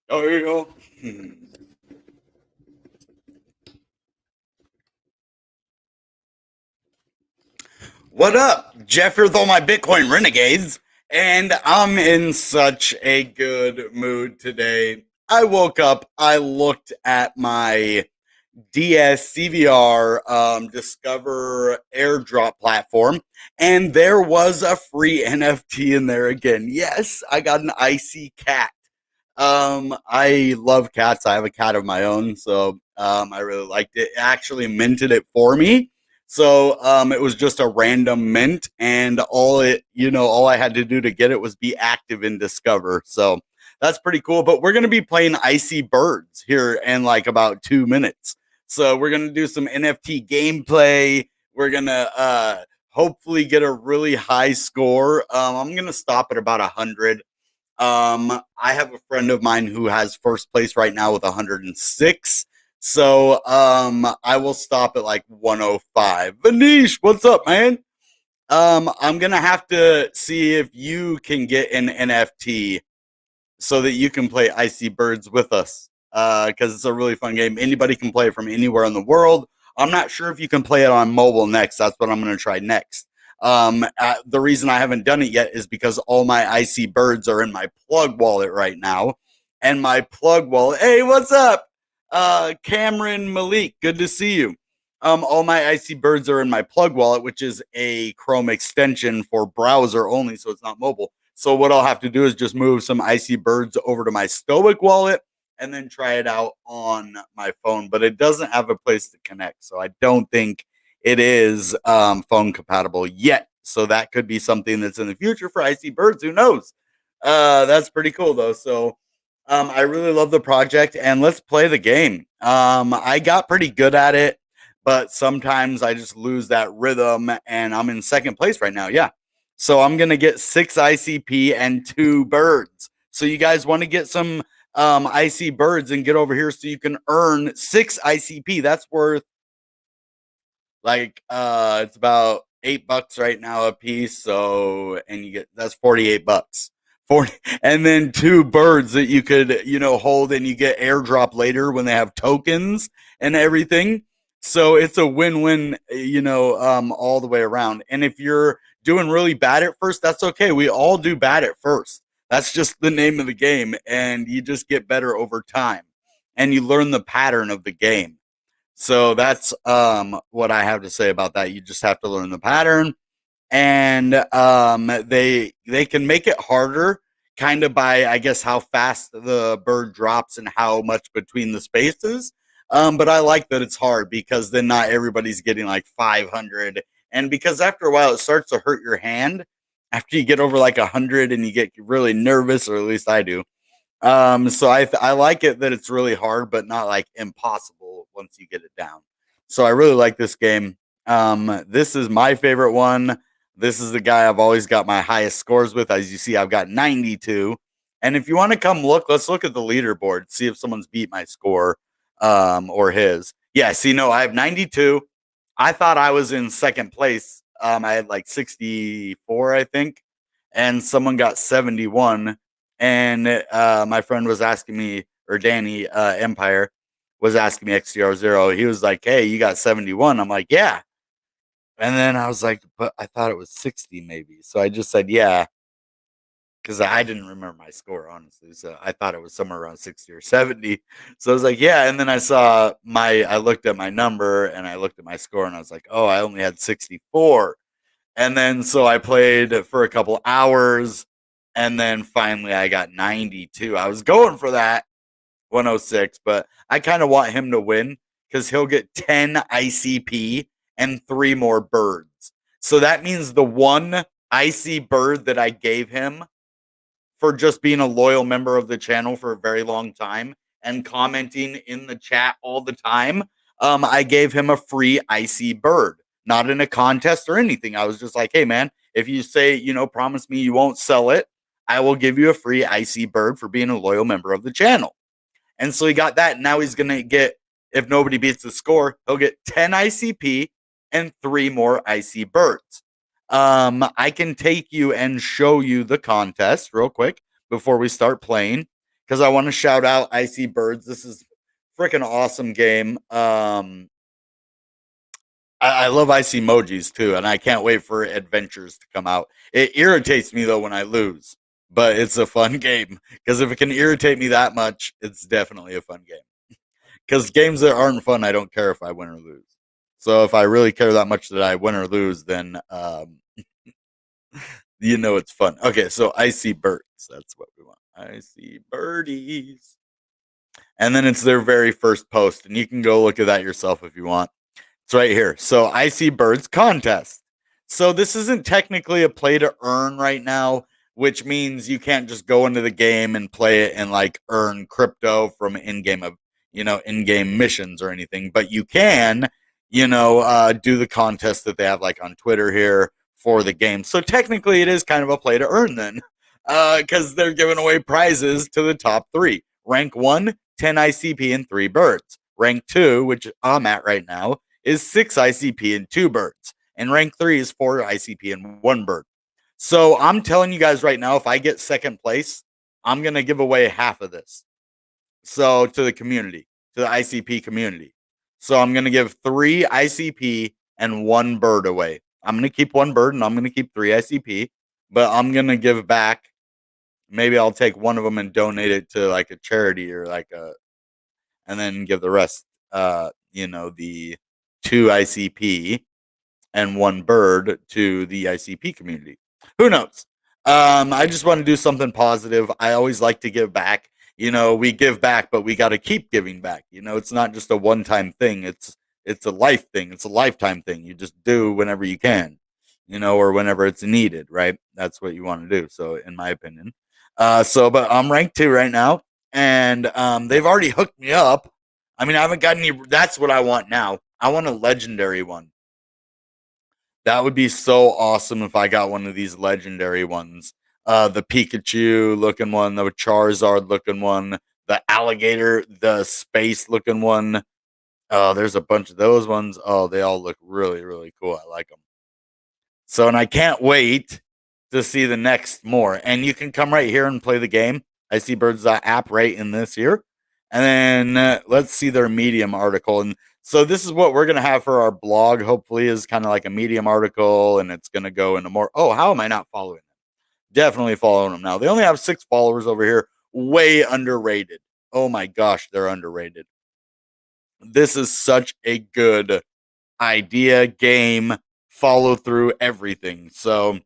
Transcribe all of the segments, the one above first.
Oh, here you go. What up, Jeff? Here with all my Bitcoin renegades, and I'm in such a good mood today. I woke up, I looked at my DSCVR Discover airdrop platform, and there was a free NFT in there again. Yes, I got an icy cat. I love cats. I have a cat of my own, so I really liked it. It actually minted it for me. So it was just a random mint, and all I had to do to get it was be active in Discover. So that's pretty cool. But we're gonna be playing Icy Birds here in like about 2 minutes. So we're gonna do some NFT gameplay. We're gonna hopefully get a really high score. I'm gonna stop at about 100. I have a friend of mine who has first place right now with 106. So I will stop at like 105. Vanish, what's up, man? I'm gonna have to see if you can get an NFT so that you can play Icy Birds with us. Because it's a really fun game. Anybody can play it from anywhere in the world. I'm not sure if you can play it on mobile next. That's what I'm going to try next. The reason I haven't done it yet is because all my Icy Birds are in my plug wallet right now. And my plug wallet, hey, what's up? Cameron Malik, good to see you. All my Icy Birds are in my plug wallet, which is a Chrome extension for browser only, so it's not mobile. So what I'll have to do is just move some Icy Birds over to my Stoic wallet and then try it out on my phone. But it doesn't have a place to connect, so I don't think it is phone compatible yet. So that could be something that's in the future for Icy Birds. Who knows? That's pretty cool though. So I really love the project, and let's play the game. I got pretty good at it, but sometimes I just lose that rhythm, and I'm in second place right now. Yeah. So I'm gonna get 6 ICP and 2 birds. So you guys want to get some IC birds and get over here so you can earn 6 ICP. That's worth like it's about $8 right now a piece. So and you get that's $48. 40 and then 2 birds that you could, hold and you get airdrop later when they have tokens and everything. So it's a win-win, all the way around. And if you're doing really bad at first, that's okay. We all do bad at first. That's just the name of the game, and you just get better over time, and you learn the pattern of the game. So that's what I have to say about that. You just have to learn the pattern, and they can make it harder, kind of by I guess how fast the bird drops and how much between the spaces. But I like that it's hard because then not everybody's getting like 500, and because after a while it starts to hurt your hand after you get over like 100 and you get really nervous, or at least I do. So I like it that it's really hard, but not like impossible once you get it down. So I really like this game. This is my favorite one. This is the guy I've always got my highest scores with. As you see, I've got 92. And if you want to come look, let's look at the leaderboard, see if someone's beat my score, or his. Yeah, see, no, I have 92. I thought I was in second place. I had like 64, I think, and someone got 71. And my friend was asking me, or Danny Empire was asking me XCR0. He was like, "Hey, you got 71." I'm like, "Yeah." And then I was like, "But I thought it was 60 maybe." So I just said, "Yeah," because I didn't remember my score, honestly. So I thought it was somewhere around 60 or 70. So I was like, "Yeah." And then I looked at my number and I looked at my score and I was like, "Oh, I only had 64." And then so I played for a couple hours, and then finally I got 92. I was going for that 106, but I kind of want him to win because he'll get 10 ICP and 3 more birds. So that means the one IC bird that I gave him for just being a loyal member of the channel for a very long time and commenting in the chat all the time, I gave him a free icy bird, not in a contest or anything. I was just like, hey, man, if you say, promise me you won't sell it, I will give you a free icy bird for being a loyal member of the channel. And so he got that. And now he's going to get, if nobody beats the score, he'll get 10 ICP and 3 more icy birds. I can take you and show you the contest real quick before we start playing. because I want to shout out IcBirds. This is freaking awesome game. I love icy emojis too, and I can't wait for adventures to come out. It irritates me though when I lose, but it's a fun game because if it can irritate me that much, it's definitely a fun game. Because games that aren't fun, I don't care if I win or lose. So if I really care that much that I win or lose, then it's fun. Okay, so I see birds. That's what we want. I see birdies. And then it's their very first post, and you can go look at that yourself if you want. It's right here. So IcBirds contest. So this isn't technically a play to earn right now, which means you can't just go into the game and play it and like earn crypto from in-game missions or anything. But you can, do the contest that they have like on Twitter here for the game. So technically, it is kind of a play to earn then, because they're giving away prizes to the top three. Rank 1, 10 ICP and 3 birds. Rank 2, which I'm at right now, is 6 ICP and 2 birds. And rank 3 is 4 ICP and 1 bird. So I'm telling you guys right now, if I get second place, I'm going to give away half of this. So to the community, to the ICP community. So I'm going to give 3 ICP and 1 bird away. I'm going to keep 1 bird and I'm going to keep 3 ICP, but I'm going to give back. Maybe I'll take one of them and donate it to like a charity or and then give the rest, the 2 ICP and 1 bird to the ICP community. Who knows? I just want to do something positive. I always like to give back. We give back, but we got to keep giving back. It's not just a one-time thing. It's a life thing. It's a lifetime thing. You just do whenever you can, or whenever it's needed, right? That's what you want to do. So, in my opinion, but I'm ranked 2 right now, and they've already hooked me up. I mean, I haven't got any. That's what I want now. I want a legendary one. That would be so awesome if I got one of these legendary ones. The Pikachu looking one, the Charizard looking one, the alligator, the space looking one. Oh, there's a bunch of those ones. Oh, they all look really, really cool. I like them. So, and I can't wait to see the next more. And you can come right here and play the game. IcBirds app right in this here. And then let's see their Medium article. And so this is what we're going to have for our blog, hopefully, is kind of like a Medium article. And it's going to go into more. Oh, how am I not following them? Definitely following them now. They only have 6 followers over here. Way underrated. Oh my gosh, they're underrated. This is such a good idea, game, follow through, everything. So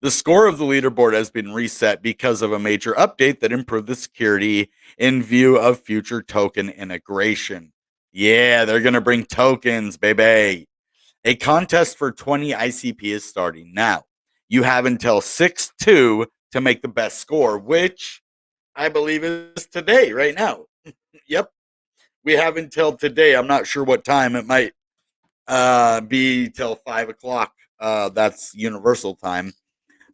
the score of the leaderboard has been reset because of a major update that improved the security in view of future token integration. Yeah, they're going to bring tokens, baby. A contest for 20 ICP is starting now. You have until 6/2 to make the best score, which I believe is today, right now. Yep. We have until today. I'm not sure what time. It might be till 5 o'clock. That's universal time.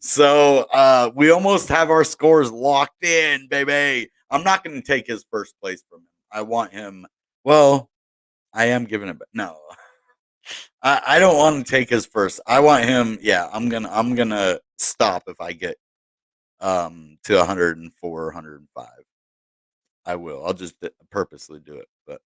So we almost have our scores locked in, baby. I'm not going to take his first place from him. I want him. Well, I am giving it. No, I don't want to take his first. I want him. Yeah, I'm gonna stop if I get to 104, 105. I will. I'll just purposely do it, but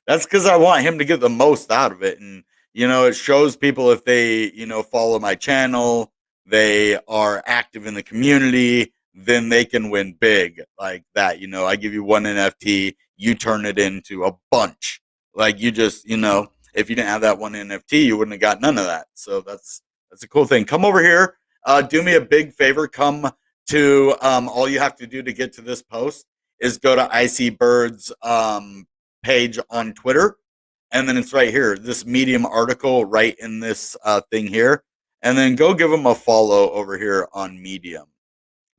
that's because I want him to get the most out of it. And, it shows people if they, follow my channel, they are active in the community, then they can win big like that. I give you 1 NFT, you turn it into a bunch. Like you just, if you didn't have that 1 NFT, you wouldn't have got none of that. So that's a cool thing. Come over here. Do me a big favor. Come to all you have to do to get to this post is go to IcBirds page on Twitter, and then it's right here, this Medium article right in this thing here, and then go give them a follow over here on Medium.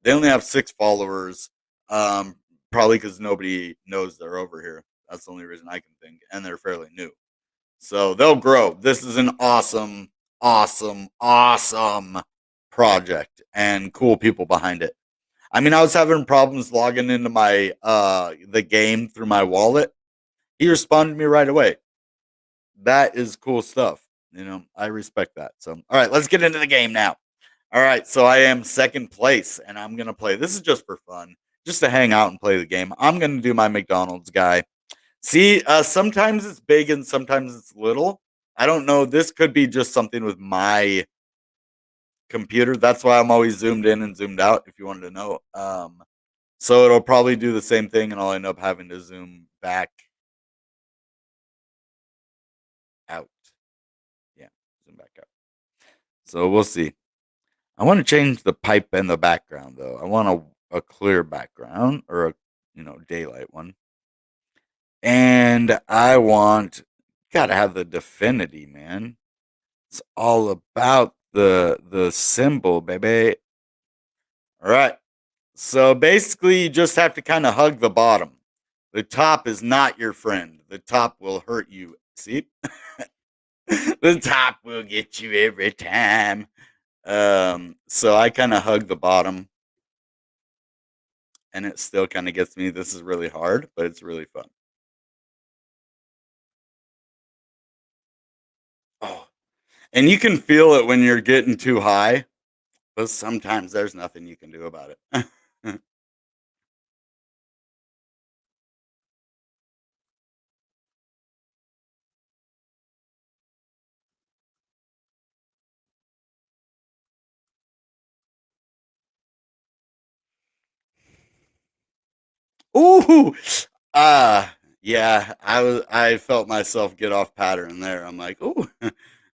They only have 6 followers, probably because nobody knows they're over here. That's the only reason I can think, and they're fairly new. So they'll grow. This is an awesome, awesome, awesome project and cool people behind it. I mean, I was having problems logging into my the game through my wallet. He responded to me right away. That is cool stuff. I respect that. So, all right, let's get into the game now. All right, so I am second place, and I'm gonna play. This is just for fun. just to hang out and play the game. I'm gonna do my McDonald's guy. See, sometimes it's big and sometimes it's little. I don't know. This could be just something with my computer. That's why I'm always zoomed in and zoomed out. If you wanted to know, so it'll probably do the same thing, and I'll end up having to zoom back out. Yeah, zoom back out. So we'll see. I want to change the pipe in the background though. I want a clear background or a daylight one. And I want gotta have the Definity, man. It's all about the symbol, baby. All right. So basically you just have to kind of hug the bottom. The top is not your friend. The top will hurt you. See? The top will get you every time. So I kind of hug the bottom and it still kind of gets me. This is really hard, but it's really fun. Oh, and you can feel it when you're getting too high, but sometimes there's nothing you can do about it. Ooh, yeah, I felt myself get off pattern there. I'm like, ooh,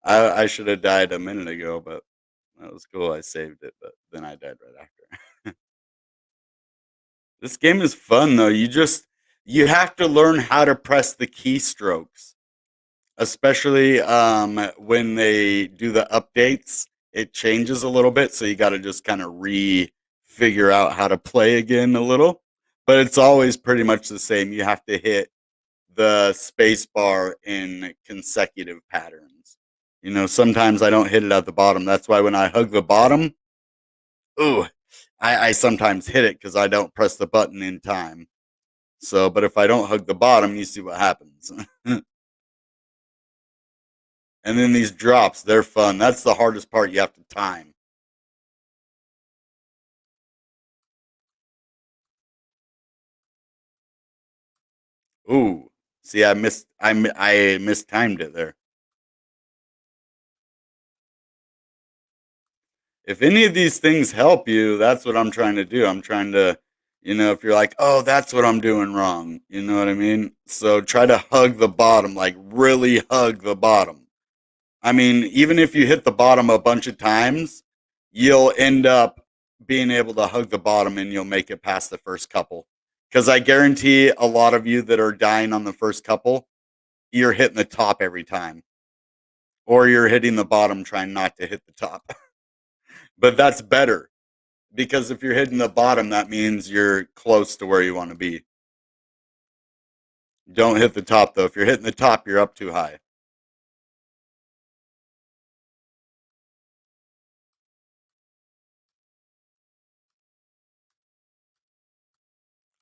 I should have died a minute ago, but that was cool. I saved it, but then I died right after. This game is fun though. You have to learn how to press the keystrokes, especially when they do the updates. It changes a little bit, so you got to just kind of figure out how to play again a little. But it's always pretty much the same. You have to hit the space bar in consecutive patterns. Sometimes I don't hit it at the bottom. That's why when I hug the bottom, ooh, I sometimes hit it because I don't press the button in time. So, but if I don't hug the bottom, you see what happens. And then these drops, they're fun. That's the hardest part. You have to time. Ooh, see, I mistimed it there. If any of these things help you, that's what I'm trying to do. I'm trying to, if you're like, oh, that's what I'm doing wrong, you know what I mean? So try to hug the bottom, like really hug the bottom. I mean, even if you hit the bottom a bunch of times, you'll end up being able to hug the bottom and you'll make it past the first couple. Because I guarantee a lot of you that are dying on the first couple, you're hitting the top every time, or you're hitting the bottom trying not to hit the top. But that's better because if you're hitting the bottom, that means you're close to where you want to be. Don't hit the top though. If you're hitting the top, you're up too high.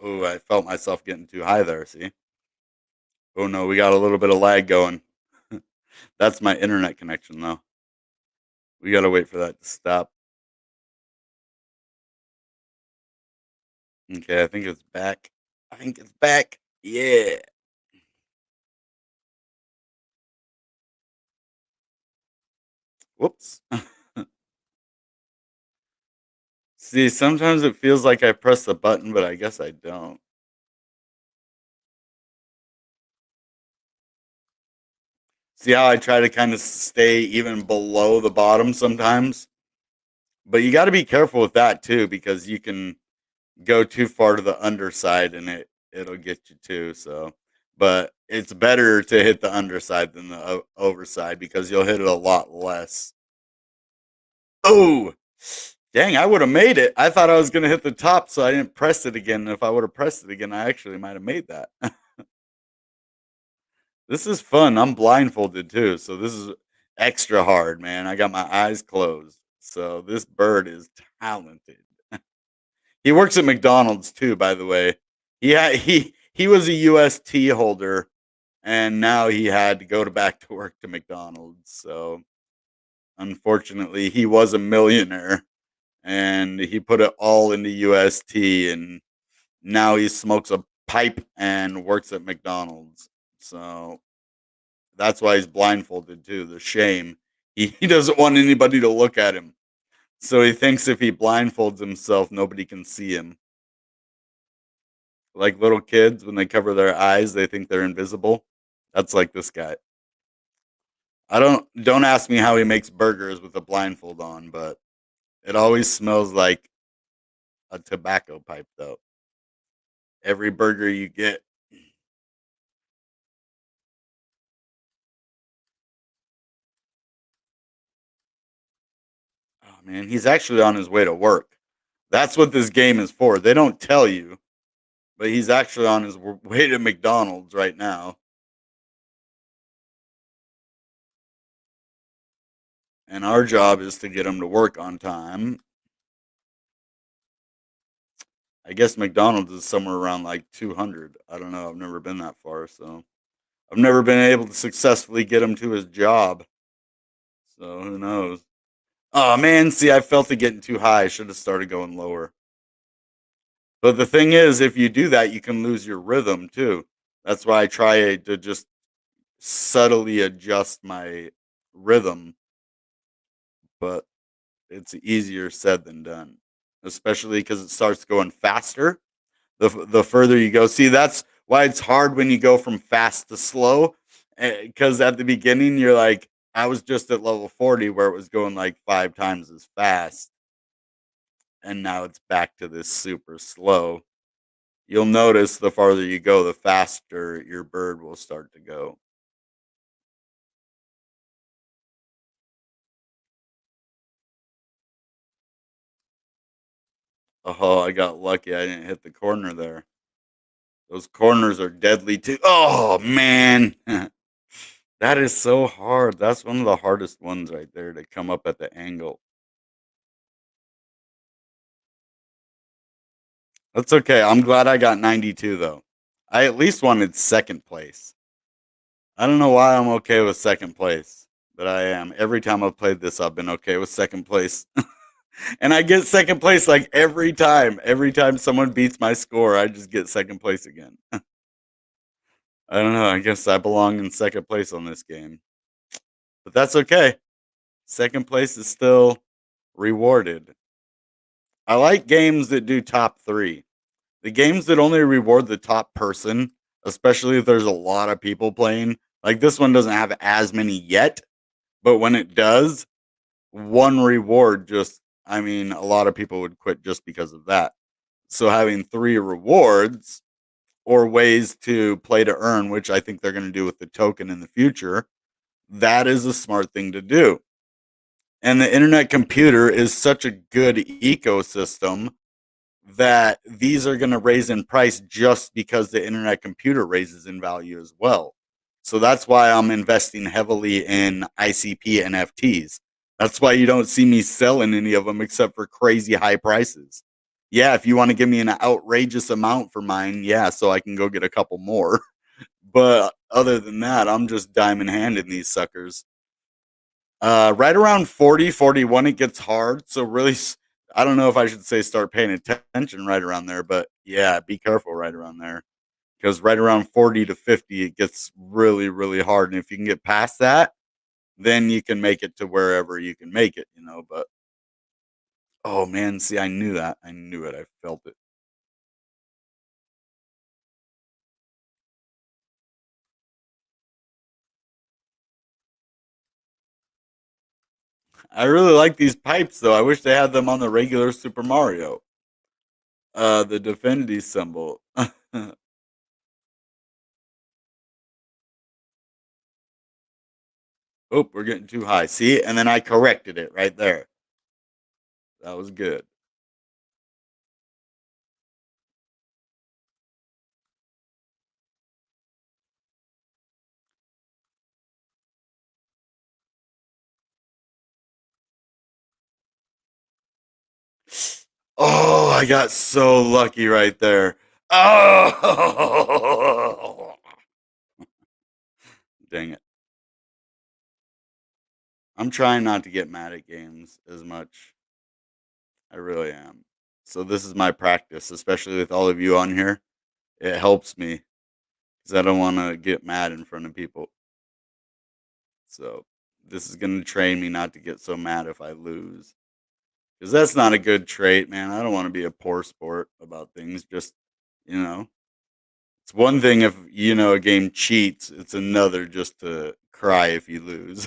Oh, I felt myself getting too high there. See? Oh no, we got a little bit of lag going. That's my internet connection though. We got to wait for that to stop. Okay, I think it's back. I think it's back. Yeah. Whoops. See, sometimes it feels like I press the button, but I guess I don't. See how I try to kind of stay even below the bottom sometimes? But you got to be careful with that too because you can go too far to the underside and it'll get you too. So, but it's better to hit the underside than the overside because you'll hit it a lot less. Oh, dang! I would have made it. I thought I was gonna hit the top, so I didn't press it again. If I would have pressed it again, I actually might have made that. This is fun. I'm blindfolded too, so this is extra hard, man. I got my eyes closed. So this bird is talented. He works at McDonald's too, by the way. He was a UST holder, and now he had to go to back to work to McDonald's. So unfortunately, he was a millionaire, and he put it all into UST, and Now he smokes a pipe and works at McDonald's. So that's why he's blindfolded too. The shame. He doesn't want anybody to look at him. So he thinks if he blindfolds himself, nobody can see him. Like little kids, when they cover their eyes, they think they're invisible. That's like this guy. I don't ask me how he makes burgers with a blindfold on, but it always smells like a tobacco pipe though. Every burger you get. Oh man, he's actually on his way to work. That's what this game is for. They don't tell you, but he's actually on his way to McDonald's right now. And our job is to get him to work on time. I guess McDonald's is somewhere around like 200. I don't know. I've never been that far, so I've never been able to successfully get him to his job. So who knows? Oh man, see, I felt it getting too high. I should have started going lower. But the thing is, if you do that, you can lose your rhythm too. That's why I try to just subtly adjust my rhythm, but it's easier said than done, especially because it starts going faster the further you go. See, that's why it's hard when you go from fast to slow. Because at the beginning, you're like, I was just at level 40 where it was going like 5 times as fast. And now it's back to this super slow. You'll notice the farther you go, the faster your bird will start to go. Oh, I got lucky. I didn't hit the corner there. Those corners are deadly too. Oh, man. That is so hard. That's one of the hardest ones right there to come up at the angle. That's okay. I'm glad I got 92 though. I at least wanted second place. I don't know why I'm okay with second place, but I am. Every time I've played this, I've been okay with second place. And I get second place like every time. Every time someone beats my score, I just get second place again. I don't know. I guess I belong in second place on this game, but that's okay. Second place is still rewarded. I like games that do top three. The games that only reward the top person, especially if there's a lot of people playing, like this one doesn't have as many yet, but when it does, one reward just, I mean, a lot of people would quit just because of that. So having three rewards or ways to play to earn, which I think they're going to do with the token in the future, that is a smart thing to do. And the internet computer is such a good ecosystem that these are going to raise in price just because the internet computer raises in value as well. So that's why I'm investing heavily in ICP NFTs. That's why you don't see me selling any of them except for crazy high prices. Yeah, if you want to give me an outrageous amount for mine, yeah, so I can go get a couple more. But other than that, I'm just diamond handing these suckers. Right around 40, 41, it gets hard. So really, I don't know if I should say start paying attention right around there, but yeah, be careful right around there because right around 40 to 50, it gets really, really hard. And if you can get past that, then you can make it to wherever you can make it, you know. But oh man, see, I knew that. I knew it. I felt it. I really like these pipes though. I wish they had them on the regular Super Mario. The Defendi symbol. Oh, we're getting too high. See? And then I corrected it right there. That was good. Oh, I got so lucky right there. Oh, dang it. I'm trying not to get mad at games as much. I really am. So this is my practice, especially with all of you on here. It helps me because I don't want to get mad in front of people. So this is going to train me not to get so mad if I lose. Because that's not a good trait, man. I don't want to be a poor sport about things. Just, you know, it's one thing if, a game cheats, it's another just to cry if you lose.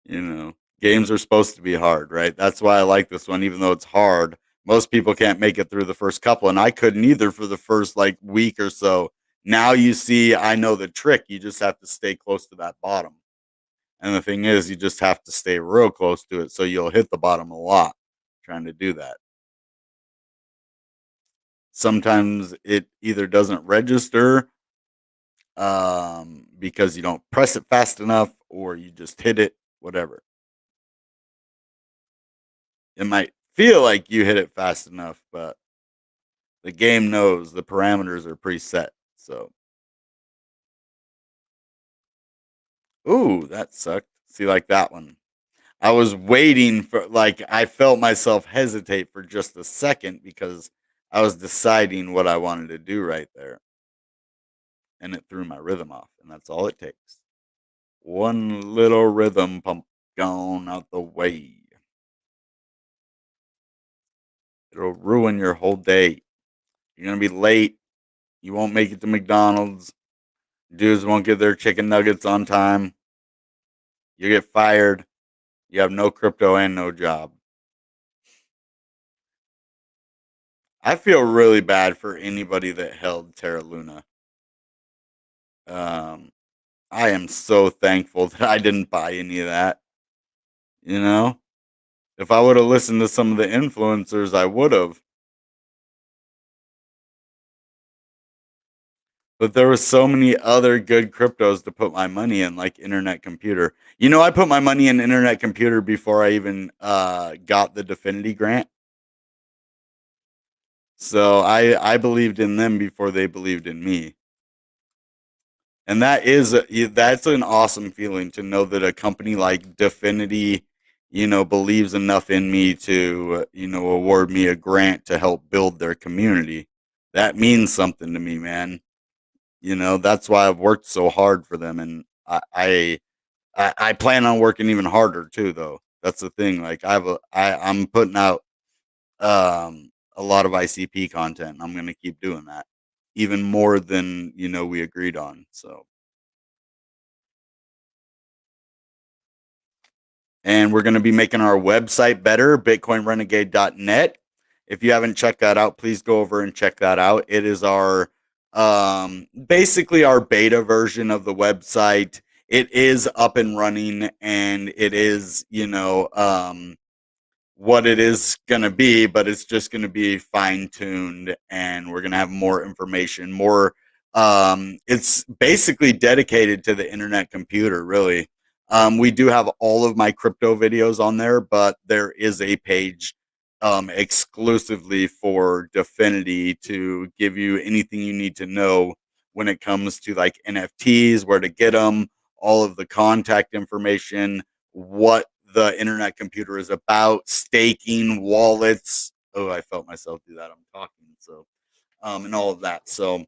You know, games are supposed to be hard, right? That's why I like this one, even though it's hard. Most people can't make it through the first couple, and I couldn't either for the first like week or so. Now you see, I know the trick. You just have to stay close to that bottom. And the thing is, you just have to stay real close to it so you'll hit the bottom a lot trying to do that. Sometimes it either doesn't register because you don't press it fast enough or you just hit it, whatever. It might feel like you hit it fast enough, but the game knows the parameters are preset. So, ooh, that sucked. See, like that one. I was waiting for, like, I felt myself hesitate for just a second because I was deciding what I wanted to do right there. And it threw my rhythm off. And that's all it takes. One little rhythm pump gone out the way. It'll ruin your whole day. You're going to be late. You won't make it to McDonald's. Dudes won't get their chicken nuggets on time. You get fired. You have no crypto and no job. I feel really bad for anybody that held Terra Luna. Um, I am so thankful that I didn't buy any of that. You know, if I would have listened to some of the influencers, I would have. But there was so many other good cryptos to put my money in, like Internet Computer. I put my money in Internet Computer before I even got the Definity grant. So I believed in them before they believed in me. And that's an awesome feeling to know that a company like Definity, believes enough in me to, award me a grant to help build their community. That means something to me, man. That's why I've worked so hard for them, and I plan on working even harder too. Though that's the thing. Like I'm putting out a lot of ICP content. And I'm gonna keep doing that, even more than we agreed on. So. And we're going to be making our website better, bitcoinrenegade.net. If you haven't checked that out, please go over and check that out. It is our basically our beta version of the website. It is up and running, and it is what it is going to be, but it's just going to be fine tuned, and we're going to have more information, more. It's basically dedicated to the internet computer, really. We do have all of my crypto videos on there, but there is a page exclusively for Definity to give you anything you need to know when it comes to like NFTs, where to get them, all of the contact information, what the internet computer is about, staking, wallets. Oh, I felt myself do that. I'm talking. So, and all of that. So,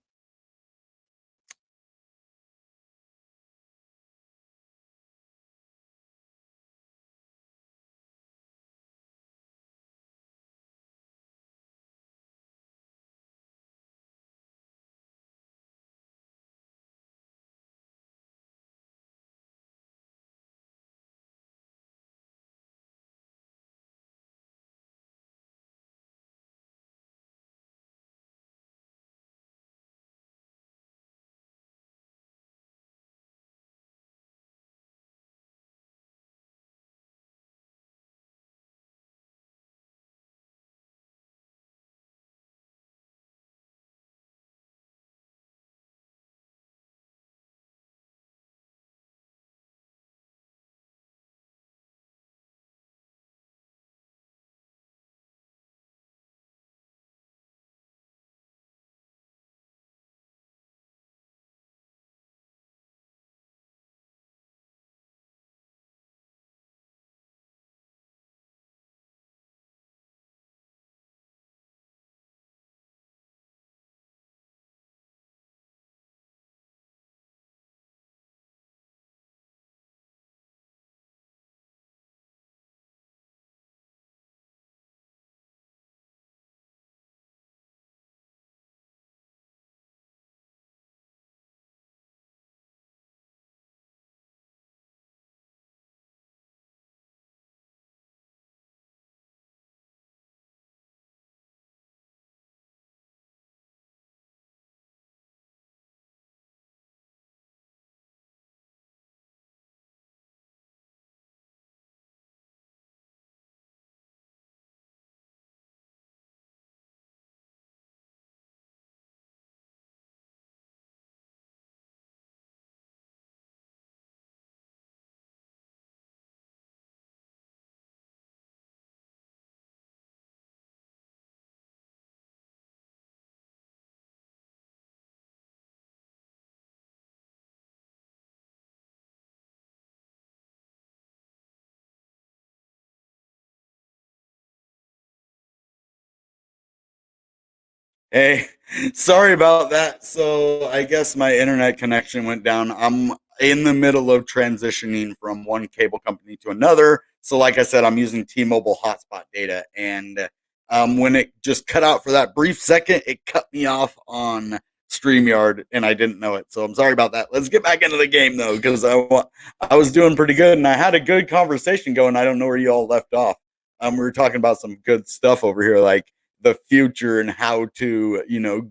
Hey, sorry about that. So I guess my internet connection went down. I'm in the middle of transitioning from one cable company to another. So, like I said, I'm using T-Mobile hotspot data, and when it just cut out for that brief second, it cut me off on StreamYard, and I didn't know it. So I'm sorry about that. Let's get back into the game though, because I was doing pretty good, and I had a good conversation going. I don't know where you all left off. We were talking about some good stuff over here, like the future and how to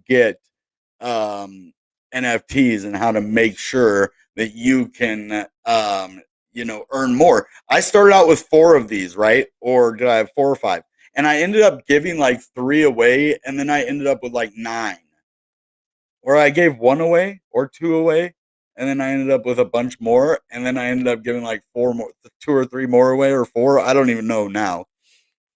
get um, NFTs and how to make sure that you can earn more. I started out with four of these, right? Or did I have four or five? And I ended up giving like three away, and then I ended up with like nine. Or I gave one away or two away, and then I ended up with a bunch more, and then I ended up giving like four more, two or three more away, or four. I don't even know now.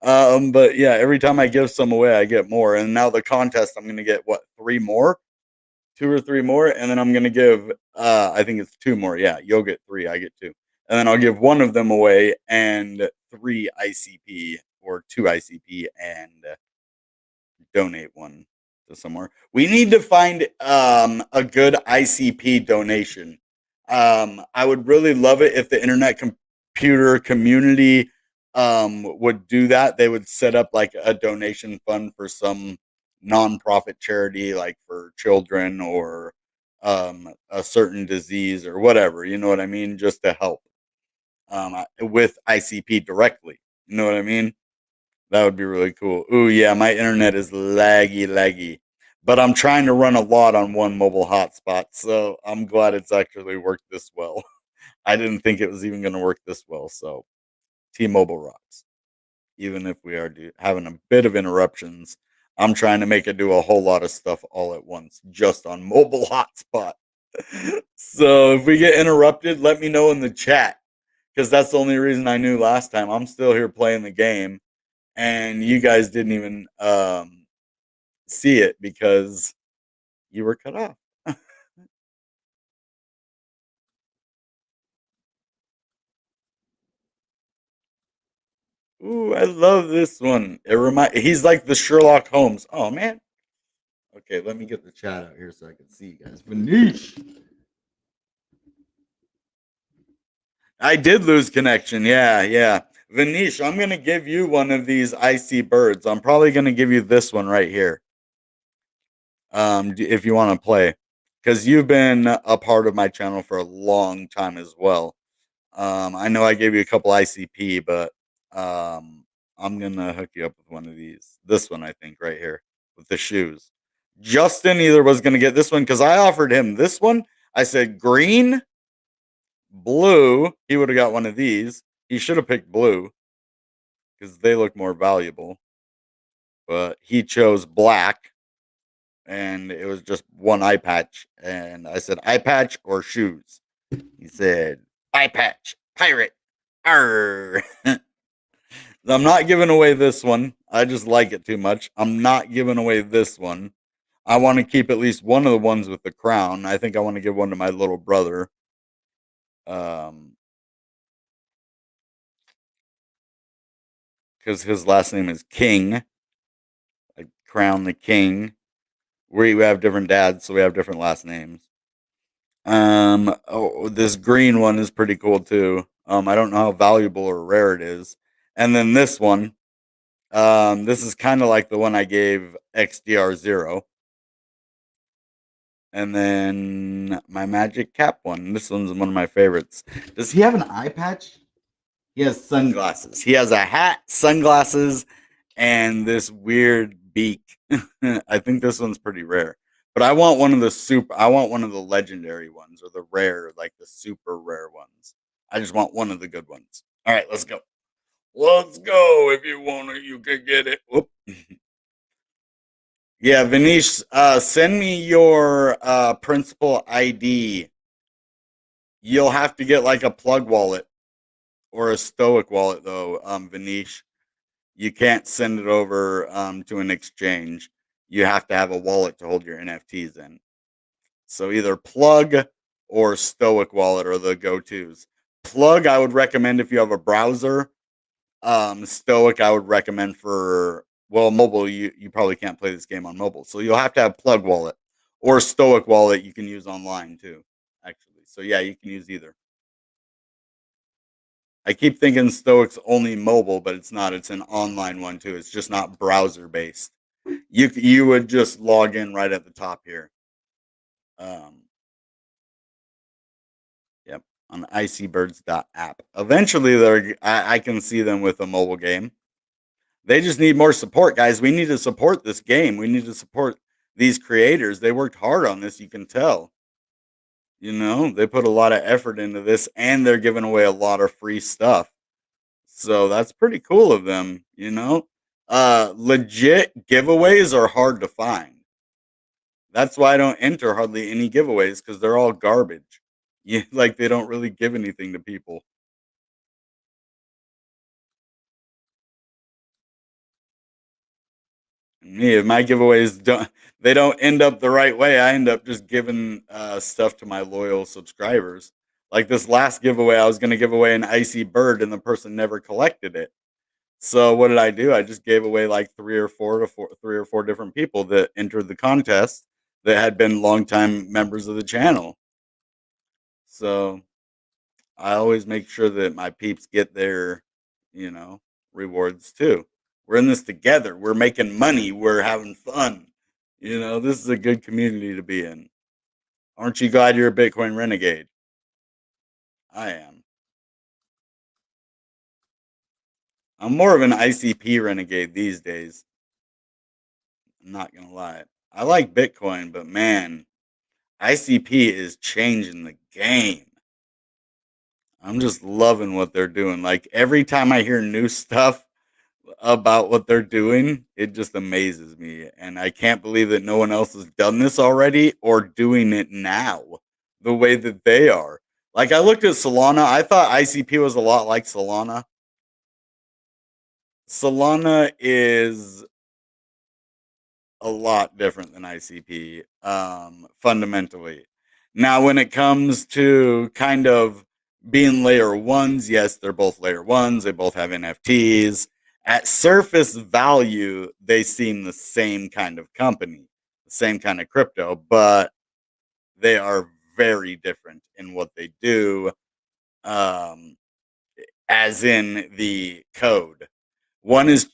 But yeah, every time I give some away, I get more. And now the contest, I'm gonna get what, three more, two or three more, and then I'm gonna give. I think it's two more. Yeah, you'll get three, I get two, and then I'll give one of them away and three ICP or two ICP and donate one to somewhere. We need to find a good ICP donation. I would really love it if the internet computer community would do that. They would set up like a donation fund for some nonprofit charity, like for children or a certain disease or whatever. You know what I mean? Just to help with ICP directly. You know what I mean? That would be really cool. Ooh, yeah, my internet is laggy. But I'm trying to run a lot on one mobile hotspot, so I'm glad it's actually worked this well. I didn't think it was even going to work this well, so T-Mobile rocks. Even if we are having a bit of interruptions, I'm trying to make it do a whole lot of stuff all at once, just on mobile hotspot. So if we get interrupted, let me know in the chat, because that's the only reason I knew last time. I'm still here playing the game and you guys didn't even see it because you were cut off. Ooh, I love this one. He's like the Sherlock Holmes. Oh man. Okay, let me get the chat out here so I can see you guys. Vanish. I did lose connection. Yeah. Vanish, I'm gonna give you one of these icy birds. I'm probably gonna give you this one right here. If you want to play, because you've been a part of my channel for a long time as well. I know I gave you a couple ICP, but I'm gonna hook you up with one of these. This one, I think, right here with the shoes. Justin either was gonna get this one because I offered him this one. I said green, blue. He would have got one of these. He should have picked blue because they look more valuable. But he chose black, and it was just one eye patch. And I said eye patch or shoes. He said eye patch, pirate. Arr. I'm not giving away this one. I just like it too much. I'm not giving away this one. I want to keep at least one of the ones with the crown. I think I want to give one to my little brother. Um, because his last name is King. Like Crown the King. We have different dads, so we have different last names. This green one is pretty cool too. I don't know how valuable or rare it is. And then this one, this is kind of like the one I gave XDR0. And then my magic cap one. This one's one of my favorites. Does he have an eye patch? He has sunglasses. He has a hat, sunglasses, and this weird beak. I think this one's pretty rare. But I want one of the I want one of the legendary ones or the rare, like the super rare ones. I just want one of the good ones. All right, let's go. Let's go. If you want it, you can get it. Whoop. Yeah, Vanish, send me your principal ID. You'll have to get like a plug wallet or a Stoic wallet, though, Vanish. You can't send it over to an exchange. You have to have a wallet to hold your NFTs in. So either Plug or Stoic wallet are the go-tos. Plug, I would recommend if you have a browser. Stoic, I would recommend for Well, mobile, you probably can't play this game on mobile, so you'll have to have Plug Wallet or Stoic Wallet you can use online too, actually. So yeah, you can use either. I keep thinking Stoic's only mobile, but it's not. It's an online one too. It's just not browser based. You would just log in right at the top here. Um, yep, on IcBirds.app. Eventually, I can see them with a mobile game. They just need more support, guys. We need to support this game. We need to support these creators. They worked hard on this. You can tell. They put a lot of effort into this, and they're giving away a lot of free stuff. So that's pretty cool of them. Legit giveaways are hard to find. That's why I don't enter hardly any giveaways because they're all garbage. Yeah, like they don't really give anything to people. And me, if my giveaways don't end up the right way, I end up just giving stuff to my loyal subscribers. Like this last giveaway, I was gonna give away an icy bird and the person never collected it. So what did I do? I just gave away like three or four different people that entered the contest that had been longtime members of the channel. So I always make sure that my peeps get their, you know, rewards too. We're in this together. We're making money. We're having fun. This is a good community to be in. Aren't you glad you're a Bitcoin renegade? I am. I'm more of an ICP renegade these days. I'm not gonna lie. I like Bitcoin, but man, ICP is changing the game. I'm just loving what they're doing. Like every time I hear new stuff about what they're doing, it just amazes me. And I can't believe that no one else has done this already or doing it now the way that they are. Like I looked at Solana, I thought ICP was a lot like Solana. Solana is a lot different than ICP, fundamentally. Now, when it comes to kind of being layer ones, yes, they're both layer ones. They both have NFTs. At surface value, they seem the same kind of company, the same kind of crypto, but they are very different in what they do, um, as in the code. One is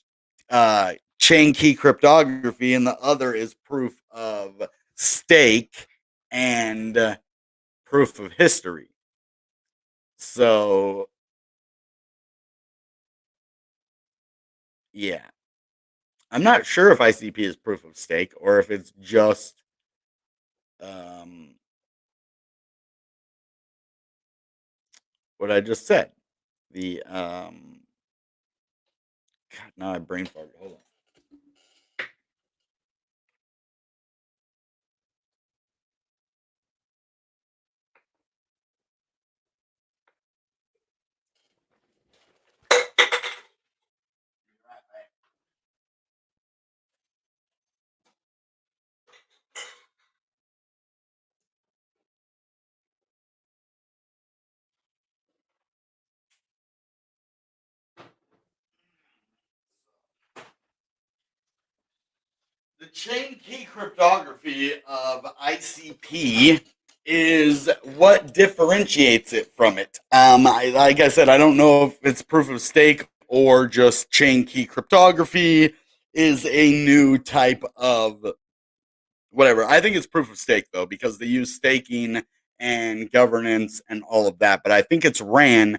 chain key cryptography, and the other is proof of stake and proof of history. So, yeah, I'm not sure if ICP is proof of stake or if it's just um, what I just said. The God, now I brain farted. Hold on. The chain key cryptography of ICP is what differentiates it from it. Like I said, I don't know if it's proof of stake or just chain key cryptography is a new type of whatever. I think it's proof of stake though, because they use staking and governance and all of that. But I think it's ran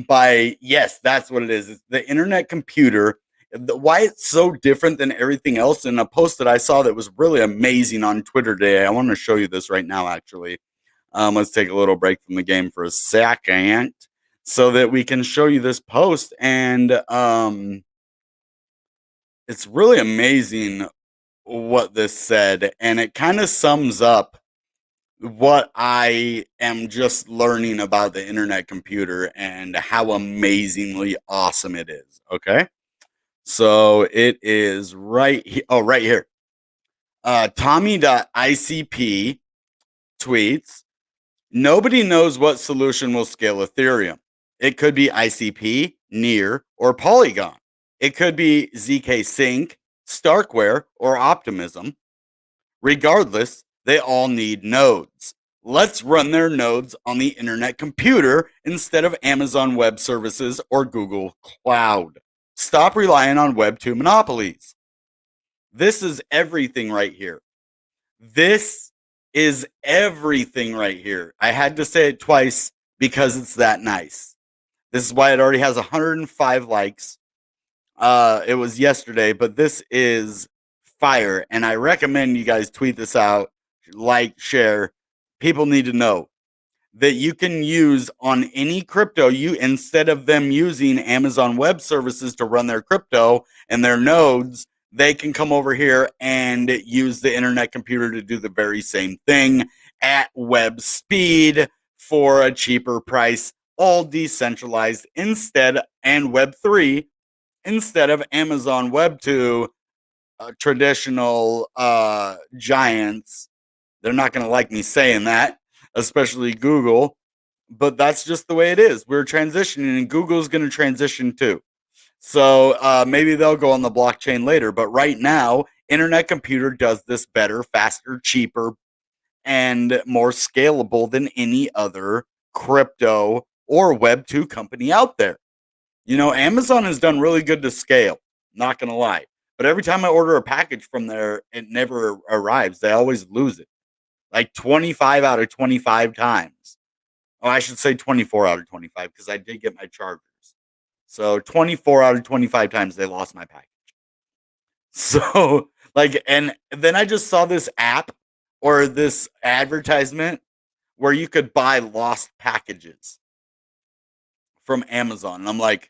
by, yes, that's what it is. It's the internet computer. Why it's so different than everything else. In a post that I saw that was really amazing on Twitter today, I want to show you this right now. Actually, let's take a little break from the game for a second so that we can show you this post. And it's really amazing what this said, and it kind of sums up what I am just learning about the internet computer and how amazingly awesome it is. Okay. So it is right here. Oh, right here. Tommy.icp tweets, nobody knows what solution will scale Ethereum. It could be ICP, Near, or Polygon. It could be ZK Sync, Starkware, or Optimism. Regardless, they all need nodes. Let's run their nodes on the internet computer instead of Amazon Web Services or Google Cloud. Stop relying on Web 2 monopolies. This is everything right here. This is everything right here. I had to say it twice because it's that nice. This is why it already has 105 likes. It was yesterday, but this is fire. And I recommend you guys tweet this out, like, share. People need to know that you can use on any crypto, you instead of them using Amazon Web Services to run their crypto and their nodes, they can come over here and use the internet computer to do the very same thing at web speed for a cheaper price, all decentralized instead, and Web3 instead of Amazon Web 2 traditional giants. They're not going to like me saying that, especially Google, but that's just the way it is. We're transitioning, and Google's going to transition too. So maybe they'll go on the blockchain later, but right now, Internet Computer does this better, faster, cheaper, and more scalable than any other crypto or Web 2 company out there. You know, Amazon has done really good to scale, not going to lie. But every time I order a package from there, it never arrives. They always lose it. Like 25 out of 25 times. Oh, I should say 24 out of 25 because I did get my chargers. So 24 out of 25 times they lost my package. So, like, and then I just saw this app or this advertisement where you could buy lost packages from Amazon. And I'm like,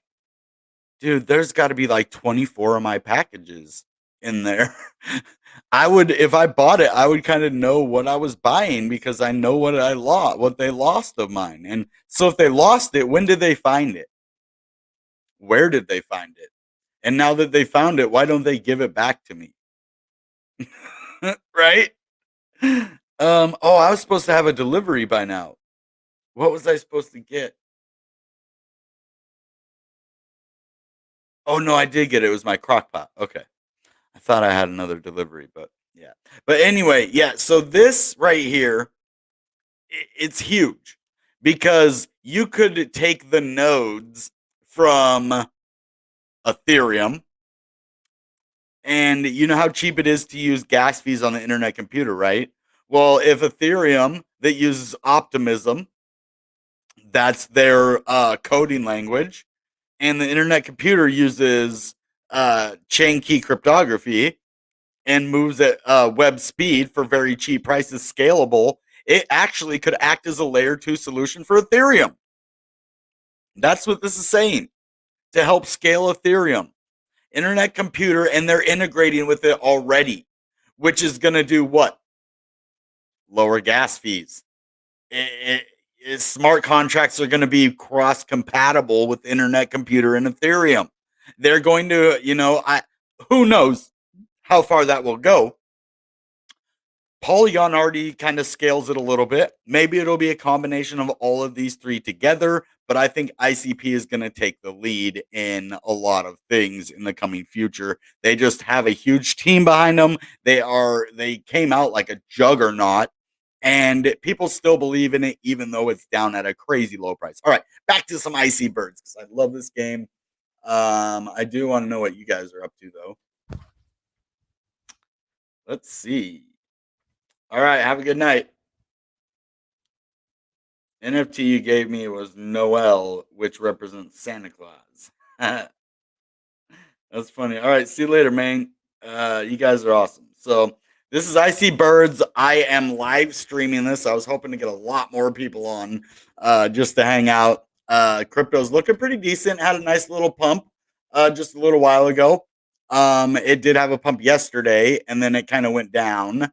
dude, there's got to be like 24 of my packages in there. I would, if I bought it, I would kind of know what I was buying because I know what I lost, what they lost of mine. And so if they lost it, when did they find it? Where did they find it? And now that they found it, why don't they give it back to me? Right? Oh, I was supposed to have a delivery by now. What was I supposed to get? Oh no, I did get it. It was my crock pot. Okay. I thought I had another delivery, but yeah. But anyway, yeah, so this right here, it's huge because you could take the nodes from Ethereum, and you know how cheap it is to use gas fees on the internet computer, right? Well, if Ethereum that uses Optimism, that's their coding language, and the internet computer uses chain key cryptography and moves at web speed for very cheap prices, scalable, it actually could act as a layer 2 solution for Ethereum. That's what this is saying, to help scale Ethereum. Internet computer, and they're integrating with it already, which is going to do what? Lower gas fees. Smart contracts are going to be cross compatible with internet computer and Ethereum. They're going to, who knows how far that will go. Polygon already kind of scales it a little bit. Maybe it'll be a combination of all of these three together, but I think ICP is going to take the lead in a lot of things in the coming future. They just have a huge team behind them. They came out like a juggernaut, and people still believe in it even though it's down at a crazy low price. All right, back to some IcBirds because I love this game. I do want to know what you guys are up to though. Let's see. All right, have a good night. NFT you gave me was Noel, which represents Santa Claus. That's funny. All right, see you later, man. You guys are awesome. So this is IcBirds. I am live streaming this. I was hoping to get a lot more people on just to hang out. Crypto's looking pretty decent. Had a nice little pump just a little while ago. It did have a pump yesterday, and then it kind of went down.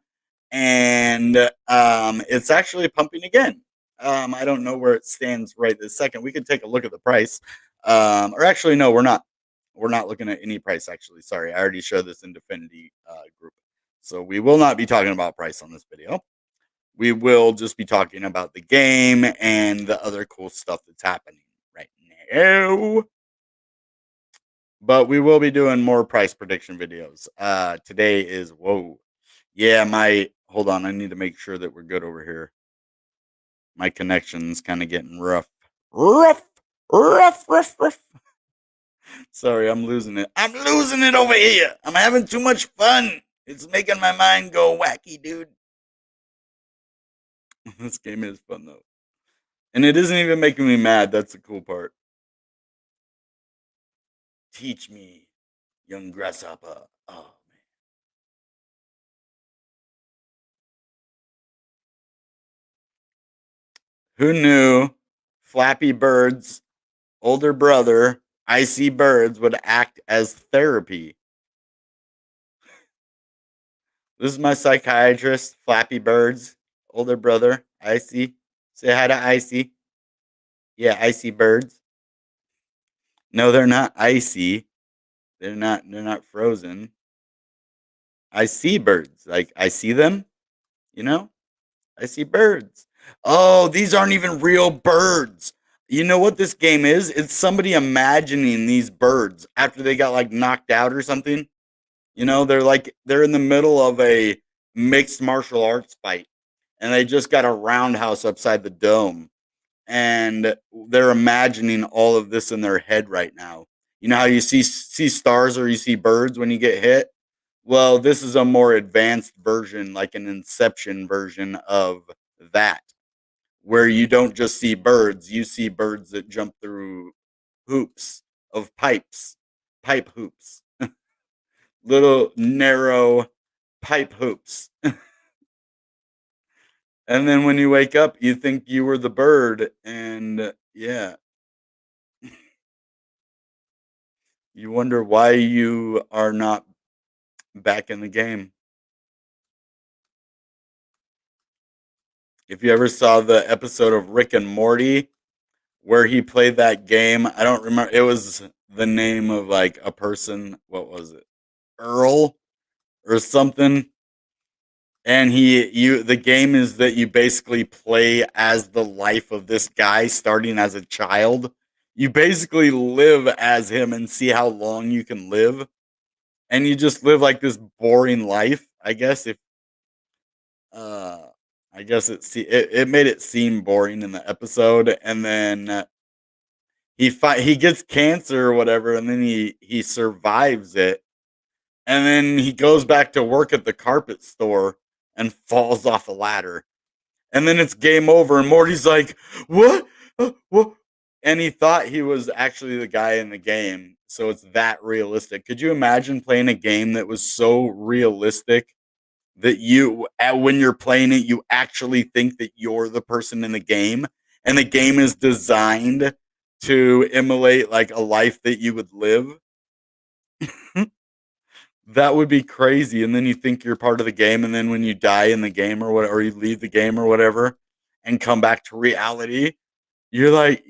And it's actually pumping again. I don't know where it stands right this second. We could take a look at the price. Or actually, no, we're not. We're not looking at any price, actually. Sorry, I already showed this in Definity group. So we will not be talking about price on this video. We will just be talking about the game and the other cool stuff that's happening right now. But we will be doing more price prediction videos. Today is whoa. Yeah, my hold on, I need to make sure that we're good over here. My connection's kind of getting rough. Rough, rough. Sorry, I'm losing it. I'm losing it over here. I'm having too much fun. It's making my mind go wacky, dude. This game is fun though. And it isn't even making me mad. That's the cool part. Teach me, young grasshopper. Oh, who knew Flappy Bird's older brother, IcBirds, would act as therapy? This is my psychiatrist, Flappy Bird's older brother, Icy. Say hi to Icy. Yeah, Icy Birds. No, they're not icy. They're not frozen. I see birds. Like I see them, you know? I see birds. Oh, these aren't even real birds. You know what this game is? It's somebody imagining these birds after they got like knocked out or something. You know, they're in the middle of a mixed martial arts fight and they just got a roundhouse upside the dome and they're imagining all of this in their head right now. You know how you see stars or you see birds when you get hit? Well, this is a more advanced version, like an Inception version of that, where you don't just see birds, you see birds that jump through hoops of pipes, pipe hoops, little narrow pipe hoops. And then when you wake up, you think you were the bird, and yeah, you wonder why you are not back in the game. If you ever saw the episode of Rick and Morty where he played that game, I don't remember. It was the name of like a person. What was it? Earl or something. And the game is that you basically play as the life of this guy starting as a child. You basically live as him and see how long you can live. And you just live like this boring life, I guess. If uh I guess it made it seem boring in the episode, and then he gets cancer or whatever, and then he survives it, and then he goes back to work at the carpet store and falls off a ladder, and then it's game over, and Morty's like, "What? What?" And he thought he was actually the guy in the game, so it's that realistic. Could you imagine playing a game that was so realistic that when you're playing it, you actually think that you're the person in the game, and the game is designed to emulate like a life that you would live? That would be crazy. And then you think you're part of the game, and then when you die in the game or what, or you leave the game or whatever, and come back to reality, you're like,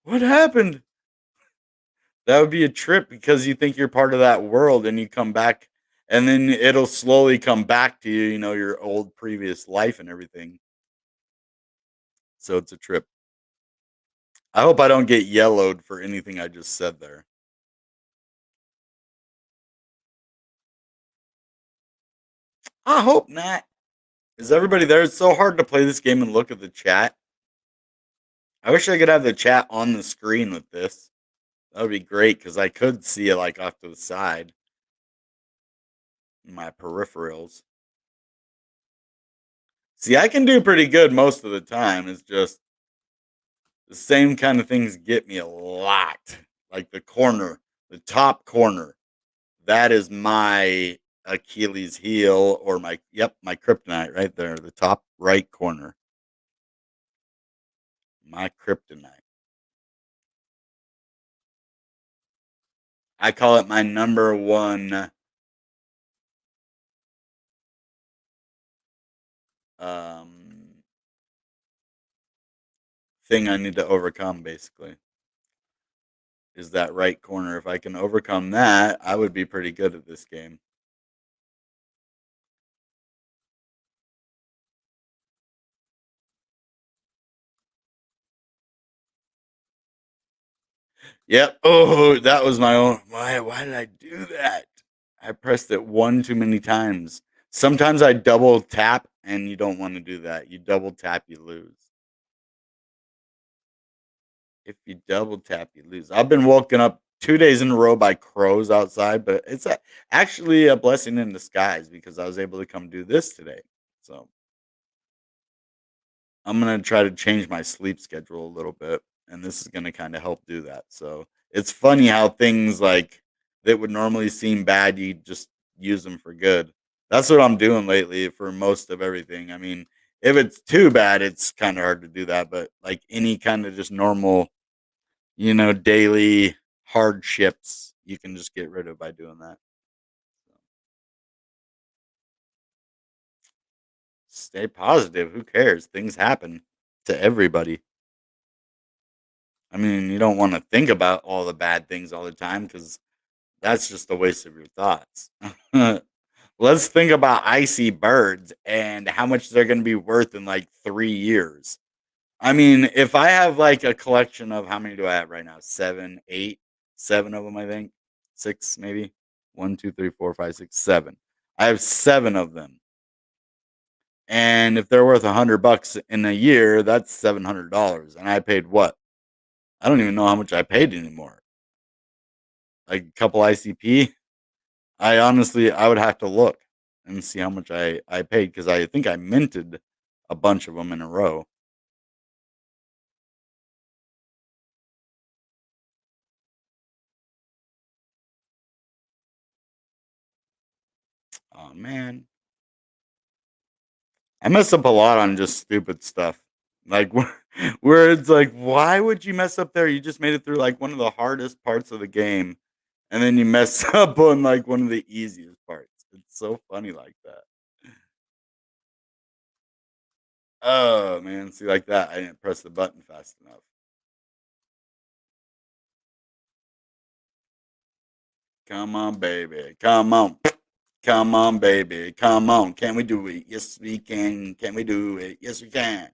"What happened?" That would be a trip because you think you're part of that world, and you come back, and then it'll slowly come back to you, your old previous life and everything. So it's a trip. I hope I don't get yellowed for anything I just said there. I hope not. Is everybody there? It's so hard to play this game and look at the chat. I wish I could have the chat on the screen with this. That would be great because I could see it like off to the side, in my peripherals. See, I can do pretty good most of the time. It's just the same kind of things get me a lot. Like the corner, the top corner. That is my Achilles heel, or my kryptonite right there, the top right corner. My kryptonite. I call it my number one um, thing I need to overcome, basically, is that right corner. If I can overcome that, I would be pretty good at this game. Yep. Oh, that was my own. Why did I do that? I pressed it one too many times. Sometimes I double tap, and you don't want to do that. You double tap, you lose. If you double tap, you lose. I've been woken up 2 days in a row by crows outside, but actually a blessing in disguise because I was able to come do this today. So I'm gonna try to change my sleep schedule a little bit, and this is gonna kind of help do that. So it's funny how things like that would normally seem bad, you just use them for good. That's what I'm doing lately for most of everything. I mean, if it's too bad, it's kind of hard to do that, but like any kind of just normal, daily hardships, you can just get rid of by doing that. So, stay positive. Who cares? Things happen to everybody. I mean, you don't want to think about all the bad things all the time because that's just a waste of your thoughts. Let's think about icy birds and how much they're going to be worth in like 3 years. I mean, if I have like a collection of how many do I have right now? Seven, eight, seven of them, I think. Six, maybe. One, two, three, four, five, six, seven. I have seven of them. And if they're worth $100 in a year, that's $700. And I paid what? I don't even know how much I paid anymore. Like a couple ICP. I honestly, I would have to look and see how much I paid because I think I minted a bunch of them in a row. Oh man, I mess up a lot on just stupid stuff. Like where it's like, why would you mess up there? You just made it through like one of the hardest parts of the game, and then you mess up on like one of the easiest parts. It's so funny like that. Oh man, see like that. I didn't press the button fast enough. Come on, baby. Come on. Come on, baby. Come on. Can we do it? Yes, we can. Can we do it? Yes, we can.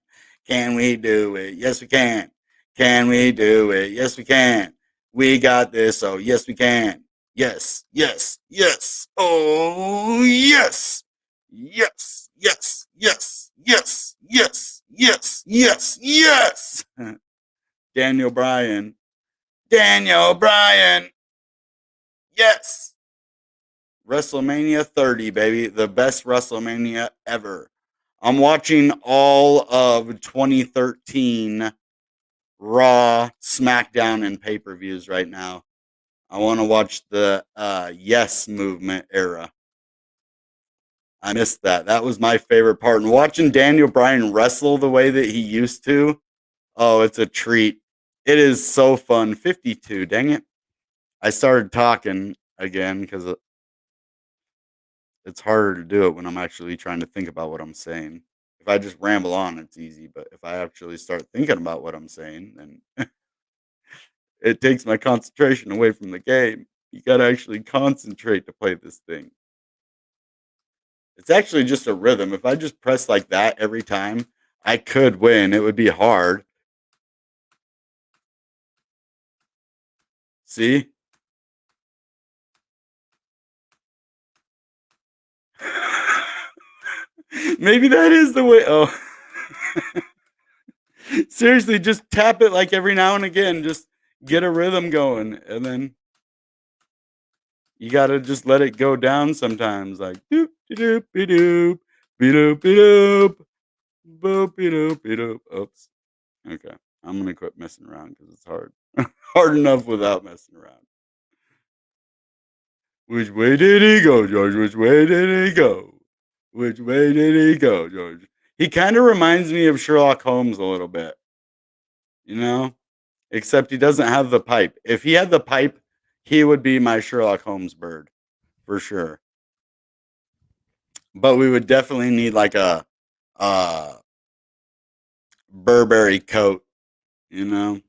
Can we do it? Yes, we can. Can we do it? Yes, we can. We got this. Oh, yes, we can. Yes, yes, yes. Oh, yes. Yes, yes, yes, yes, yes, yes, yes, yes. Daniel Bryan. Daniel Bryan. Yes. WrestleMania 30, baby. The best WrestleMania ever. I'm watching all of 2013 Raw, SmackDown, and pay per views right now. I want to watch the Yes Movement era. I missed that. That was my favorite part. And watching Daniel Bryan wrestle the way that he used to, oh, it's a treat. It is so fun. 52, dang it. I started talking again because it's harder to do it when I'm actually trying to think about what I'm saying. If I just ramble on, it's easy, but if I actually start thinking about what I'm saying, then it takes my concentration away from the game. You got to actually concentrate to play this thing. It's actually just a rhythm. If I just press like that every time, I could win. It would be hard. See? Maybe that is the way. Oh, seriously, just tap it like every now and again. Just get a rhythm going, and then you gotta just let it go down sometimes, like doop de doop be doop be doop be doop boop be doop be doop. Oops. Okay, I'm gonna quit messing around because it's hard. Hard enough without messing around. Which way did he go, George? Which way did he go? Which way did he go, George? He kind of reminds me of Sherlock Holmes a little bit, you know? Except he doesn't have the pipe. If he had the pipe, he would be my Sherlock Holmes bird for sure. But we would definitely need like a Burberry coat, you know?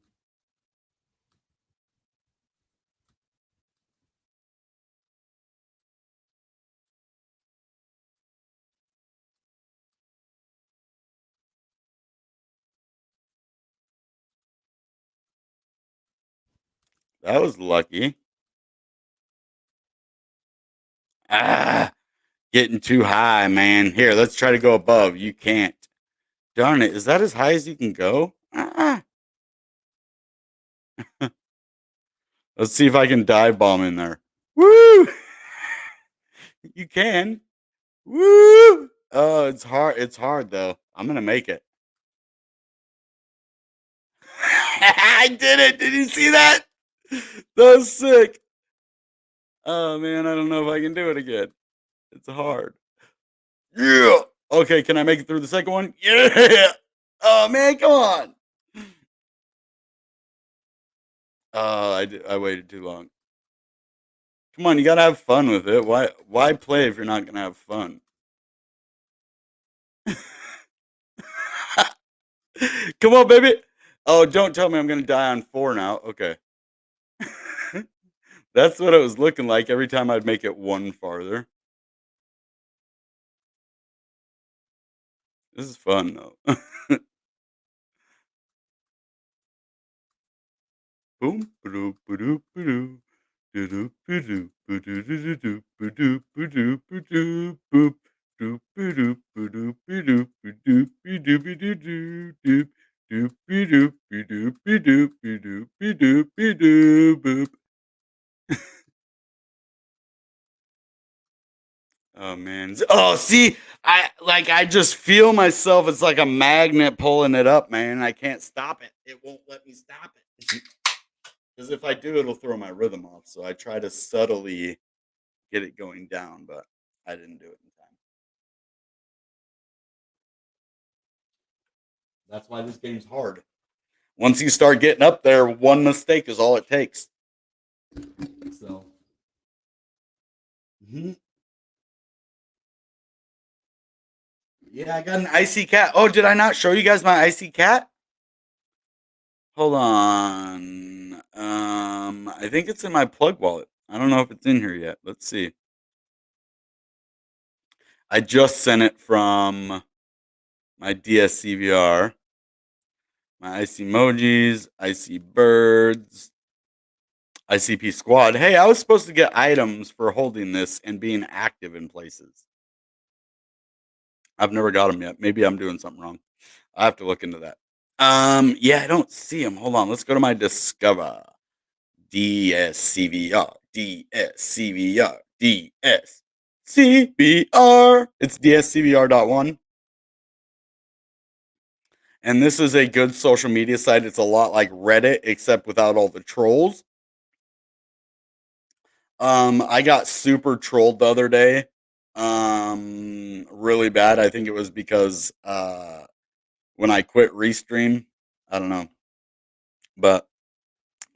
That was lucky. Ah, getting too high, man. Here, let's try to go above. You can't. Darn it. Is that as high as you can go? Ah. Let's see if I can dive bomb in there. Woo! You can. Woo! Oh, it's hard. It's hard though. I'm gonna make it. I did it. Did you see that? That was sick. Oh man, I don't know if I can do it again. It's hard. Yeah. Okay, can I make it through the second one? Yeah. Oh man, come on. Oh, I waited too long. Come on, you gotta have fun with it. Why play if you're not gonna have fun? Come on, baby. Oh, don't tell me I'm gonna die on 4 now. Okay. That's what it was looking like every time I'd make it one farther. This is fun though. Boom, ba-doo, ba-doo, ba-doo. Do-do, ba-doo, ba-doo, do-do-do, ba-doo, ba-doo, ba-doo, boop. Doop, ba-doo, ba-doo, ba-doo, ba-doo, ba-doo, ba-doo-doo, doop. Doop, ba-doo, ba-doo, ba-doo, ba-doo, ba-doo, ba-doo, boop. Oh man. Oh, see, I just feel myself. It's like a magnet pulling it up, man. I can't stop it. It won't let me stop it. Because if I do, it'll throw my rhythm off. So I try to subtly get it going down, but I didn't do it in time. That's why this game's hard. Once you start getting up there, one mistake is all it takes. So, mhm. Yeah, I got an icy cat. Oh, did I not show you guys my icy cat? Hold on. I think it's in my plug wallet. I don't know if it's in here yet. Let's see. I just sent it from my DSCVR, my icy emojis, icy birds, ICP squad. Hey, I was supposed to get items for holding this and being active in places. I've never got them yet. Maybe I'm doing something wrong. I have to look into that. Yeah, I don't see them. Hold on. Let's go to my Discover. DSCVR, DSCVR, DSCVR. It's DSCVR.1. And this is a good social media site. It's a lot like Reddit, except without all the trolls. I got super trolled the other day. Really bad. I think it was because when I quit Restream. I don't know. But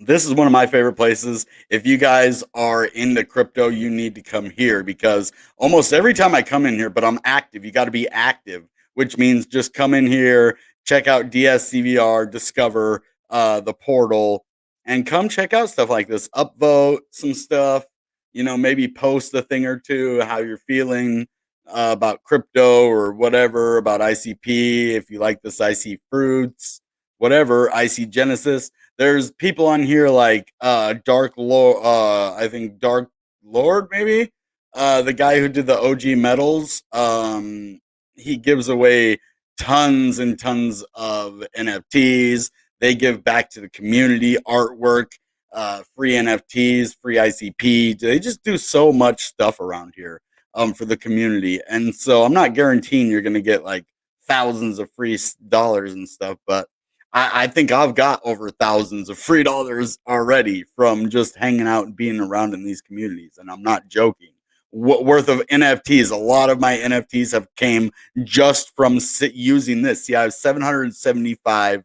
this is one of my favorite places. If you guys are into crypto, you need to come here because almost every time I come in here, but I'm active, you got to be active, which means just come in here, check out DSCVR, discover the portal, and come check out stuff like this. Upvote some stuff, maybe post a thing or two, how you're feeling about crypto or whatever, about ICP, if you like this IC fruits, whatever, IC Genesis. There's people on here like Dark Lord, I think Dark Lord maybe, the guy who did the OG medals. He gives away tons and tons of NFTs. They give back to the community, artwork, free NFTs, free ICP. They just do so much stuff around here for the community. And so I'm not guaranteeing you're going to get like thousands of free dollars and stuff, but I think I've got over thousands of free dollars already from just hanging out and being around in these communities. And I'm not joking. Worth of NFTs. A lot of my NFTs have came just from using this. See, I have 775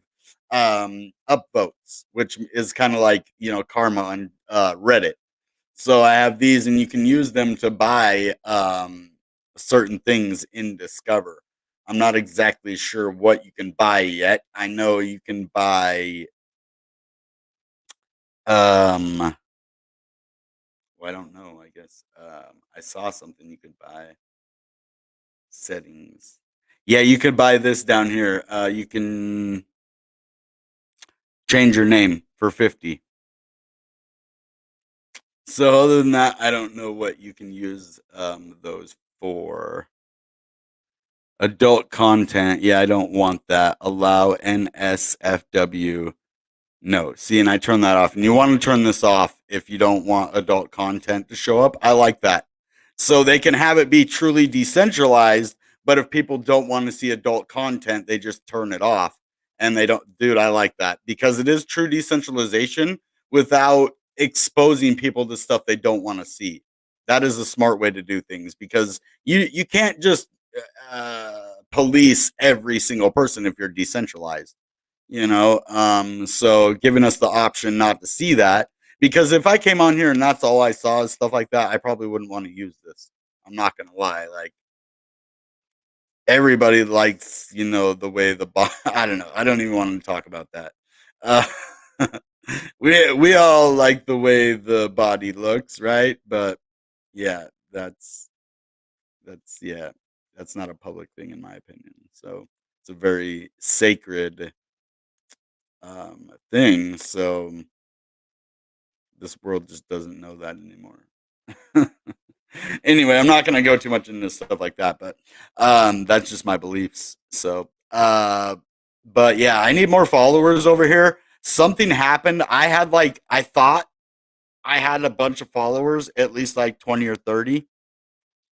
upvotes, which is kind of like karma on Reddit. So I have these, and you can use them to buy certain things in Discover. I'm not exactly sure what you can buy yet. I know you can buy well, I don't know, I guess. I saw something you could buy. Settings. Yeah, you could buy this down here. You can change your name for 50. So other than that, I don't know what you can use those for. Adult content. Yeah, I don't want that. Allow NSFW. No. See, and I turn that off. And you want to turn this off if you don't want adult content to show up. I like that. So they can have it be truly decentralized, but if people don't want to see adult content, they just turn it off. And they don't, dude, I like that because it is true decentralization without exposing people to stuff they don't want to see. That is a smart way to do things because you can't just police every single person if you're decentralized, so giving us the option not to see that, because if I came on here and that's all I saw is stuff like that, I probably wouldn't want to use this. I'm not gonna lie, like everybody likes, the way I don't know, I don't even want to talk about that. uh, we all like the way the body looks, right? But yeah, that's yeah, that's not a public thing in my opinion. So it's a very sacred thing. So this world just doesn't know that anymore. Anyway, I'm not going to go too much into stuff like that, but that's just my beliefs. So, but yeah, I need more followers over here. Something happened. I thought I had a bunch of followers, at least like 20 or 30.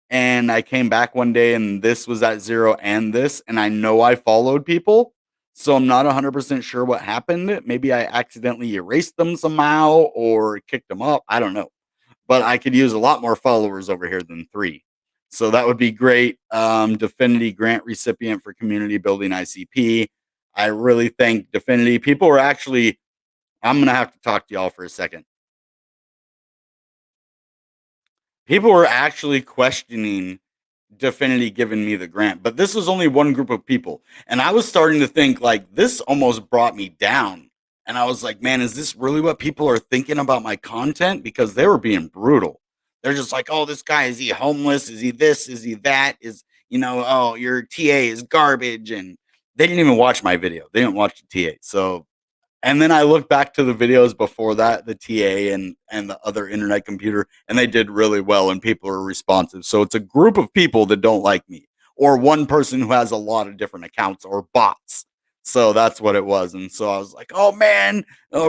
And I came back one day and this was at zero and this, and I know I followed people. So I'm not 100% sure what happened. Maybe I accidentally erased them somehow or kicked them up. I don't know. But I could use a lot more followers over here than 3. So that would be great. Definity grant recipient for community building ICP. I really thank Definity. People are actually, I'm going to have to talk to y'all for a second. People were actually questioning Definity giving me the grant, but this was only one group of people. And I was starting to think like this almost brought me down. And I was like, man, is this really what people are thinking about my content? Because they were being brutal. They're just like, oh, this guy, is he homeless? Is he this? Is he that? Oh, your TA is garbage. And they didn't even watch my video. They didn't watch the TA. So and then I look back to the videos before that, the TA and the other internet computer, and they did really well and people are responsive. So it's a group of people that don't like me, or one person who has a lot of different accounts or bots. So that's what it was. And so I was like, oh man,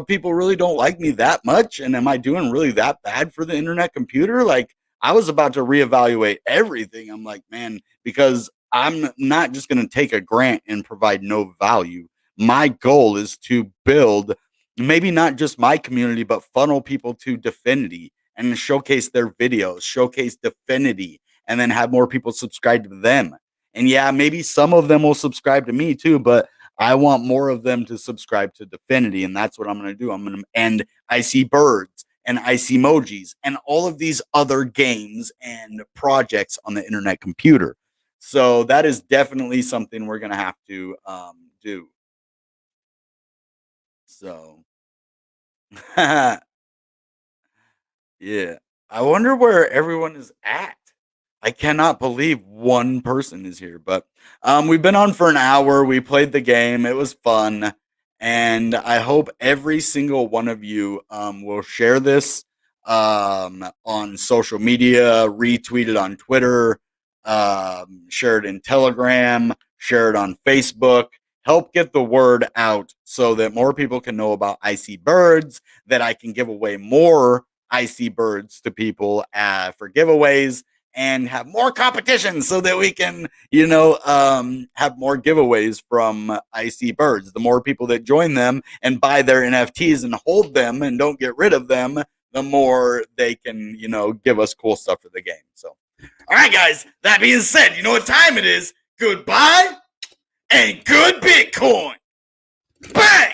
people really don't like me that much. And am I doing really that bad for the internet computer? Like I was about to reevaluate everything. I'm like, man, because I'm not just going to take a grant and provide no value. My goal is to build maybe not just my community, but funnel people to Definity and showcase their videos, showcase Definity, and then have more people subscribe to them. And yeah, maybe some of them will subscribe to me too, but I want more of them to subscribe to Definity. And that's what I'm going to do. I'm going to end IcBirds and IcEmojis and all of these other games and projects on the internet computer. So that is definitely something we're going to have to do. So, yeah. I wonder where everyone is at. I cannot believe one person is here, but we've been on for an hour. We played the game. It was fun. And I hope every single one of you will share this on social media, retweet it on Twitter, share it in Telegram, share it on Facebook. Help get the word out so that more people can know about IcBirds, that I can give away more IcBirds to people for giveaways and have more competition so that we can, have more giveaways from IcBirds. The more people that join them and buy their NFTs and hold them and don't get rid of them, the more they can, give us cool stuff for the game. So, all right, guys, that being said, you know what time it is. Goodbye and good Bitcoin. Bang!